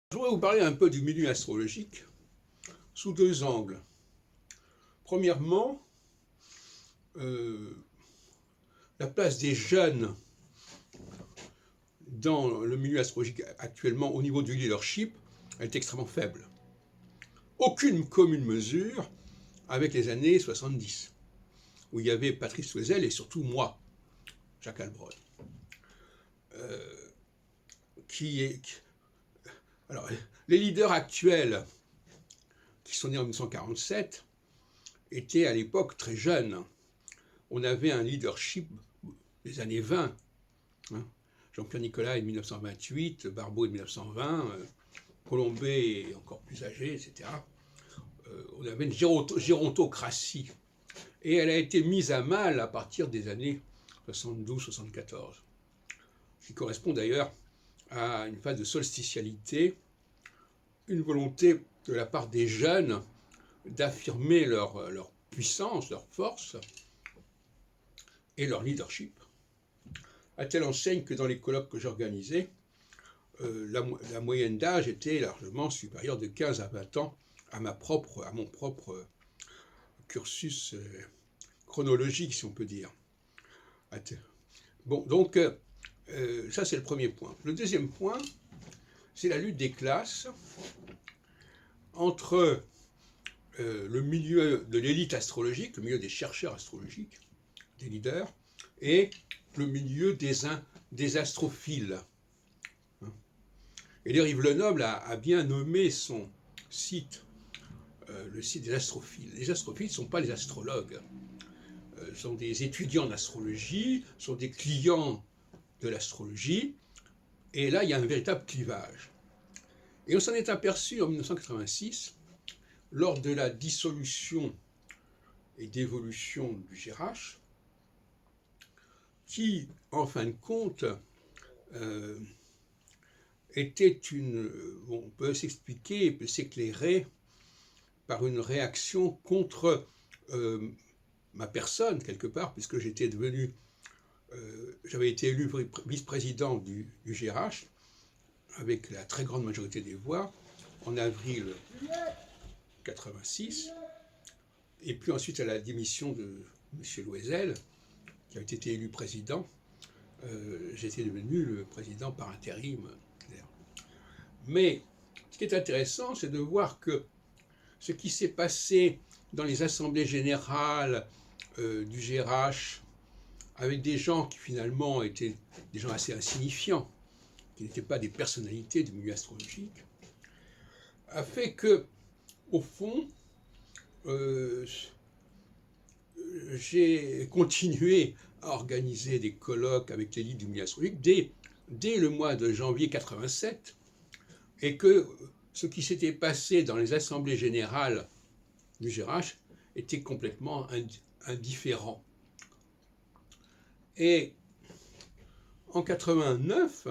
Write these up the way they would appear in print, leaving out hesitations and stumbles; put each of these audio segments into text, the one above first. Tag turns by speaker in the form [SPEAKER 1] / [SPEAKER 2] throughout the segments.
[SPEAKER 1] Je voudrais vous parler un peu du milieu astrologique sous deux angles. Premièrement, la place des jeunes dans le milieu astrologique actuellement au niveau du leadership est extrêmement faible. Aucune commune mesure avec les années 70, où il y avait Patrice Loisel et surtout moi, Jacques Albrun. Alors, les leaders actuels qui sont nés en 1947 étaient à l'époque très jeunes. On avait un leadership des années 20. Jean-Pierre Nicolas est de 1928, Barbeau est de 1920, Colombet est encore plus âgé, etc. On avait une gérontocratie. Et elle a été mise à mal à partir des années 72-74. Ce qui correspond d'ailleurs à une phase de solsticialité, une volonté de la part des jeunes d'affirmer leur puissance, leur force et leur leadership, à telle enseigne que dans les colloques que j'organisais, la moyenne d'âge était largement supérieure de 15 à 20 ans à mon propre cursus chronologique, si on peut dire. Bon, donc, ça c'est le premier point. Le deuxième point, c'est la lutte des classes entre le milieu de l'élite astrologique, le milieu des chercheurs astrologiques, des leaders, et le milieu des astrophiles. Et Yves Lenoble a bien nommé son site, le site des astrophiles. Les astrophiles ne sont pas les astrologues, sont des étudiants d'astrologie, sont des clients de l'astrologie, et là il y a un véritable clivage. Et on s'en est aperçu en 1986, lors de la dissolution et d'évolution du GRH, qui, en fin de compte, était on peut s'expliquer, peut s'éclairer par une réaction contre ma personne, quelque part, puisque j'avais été élu vice-président du GRH, avec la très grande majorité des voix, en avril 86, et puis ensuite à la démission de M. Loisel, qui avait été élu président, j'étais devenu le président par intérim. Mais ce qui est intéressant, c'est de voir que ce qui s'est passé dans les assemblées générales du GRH, avec des gens qui finalement étaient des gens assez insignifiants, qui n'étaient pas des personnalités du milieu astrologique, a fait que, au fond, j'ai continué à organiser des colloques avec l'élite du milieu astrologique dès le mois de janvier 87, et que ce qui s'était passé dans les assemblées générales du GRH était complètement indifférent. Et en 89,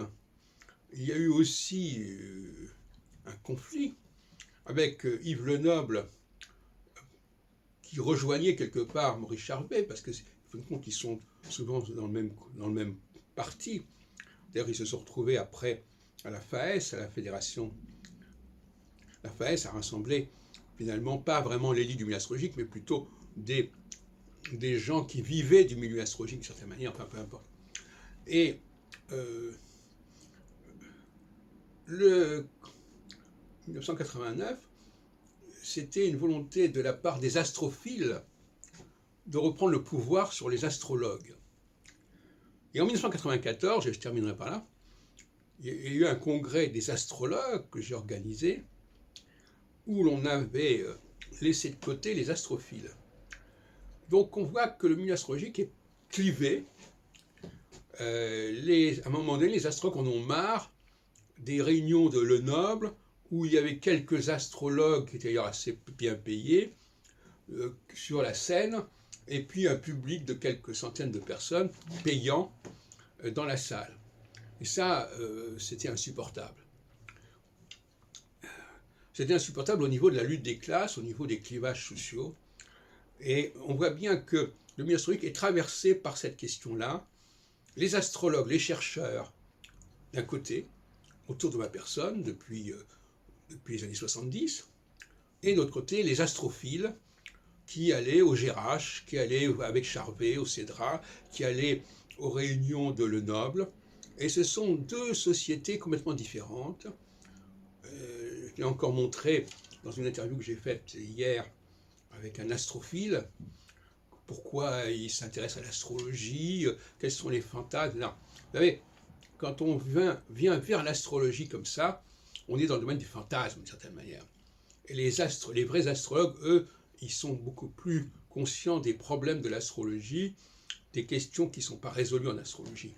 [SPEAKER 1] il y a eu aussi un conflit avec Yves Lenoble, qui rejoignait quelque part Maurice Charbet, parce que ils sont souvent dans le même parti. D'ailleurs, ils se sont retrouvés après à la FAES, à la fédération. La FAES a rassemblé finalement pas vraiment l'élite du milieu astrologique, mais plutôt des gens qui vivaient du milieu astrologique d'une certaine manière, enfin peu importe. Et le 1989, c'était une volonté de la part des astrophiles de reprendre le pouvoir sur les astrologues. Et en 1994, et je terminerai par là, il y a eu un congrès des astrologues que j'ai organisé, où l'on avait laissé de côté les astrophiles. Donc on voit que le milieu astrologique est clivé. À un moment donné, les astrologues en ont marre des réunions de Lenoble, où il y avait quelques astrologues qui étaient d'ailleurs assez bien payés sur la scène, et puis un public de quelques centaines de personnes payant dans la salle. Et ça, c'était insupportable. C'était insupportable au niveau de la lutte des classes, au niveau des clivages sociaux. Et on voit bien que le milieu astrologique est traversé par cette question-là. Les astrologues, les chercheurs, d'un côté, autour de ma personne, depuis depuis les années 70, et de l'autre côté, les astrophiles qui allaient au GRH, qui allaient avec Charvet, au CEDRA, qui allaient aux réunions de Lenoble. Et ce sont deux sociétés complètement différentes. Je l'ai encore montré dans une interview que j'ai faite hier avec un astrophile, pourquoi il s'intéresse à l'astrologie, quels sont les fantasmes. Non. Vous savez, quand on vient vers l'astrologie comme ça, on est dans le domaine du fantasme d'une certaine manière. Et les vrais astrologues, eux, ils sont beaucoup plus conscients des problèmes de l'astrologie, des questions qui ne sont pas résolues en astrologie.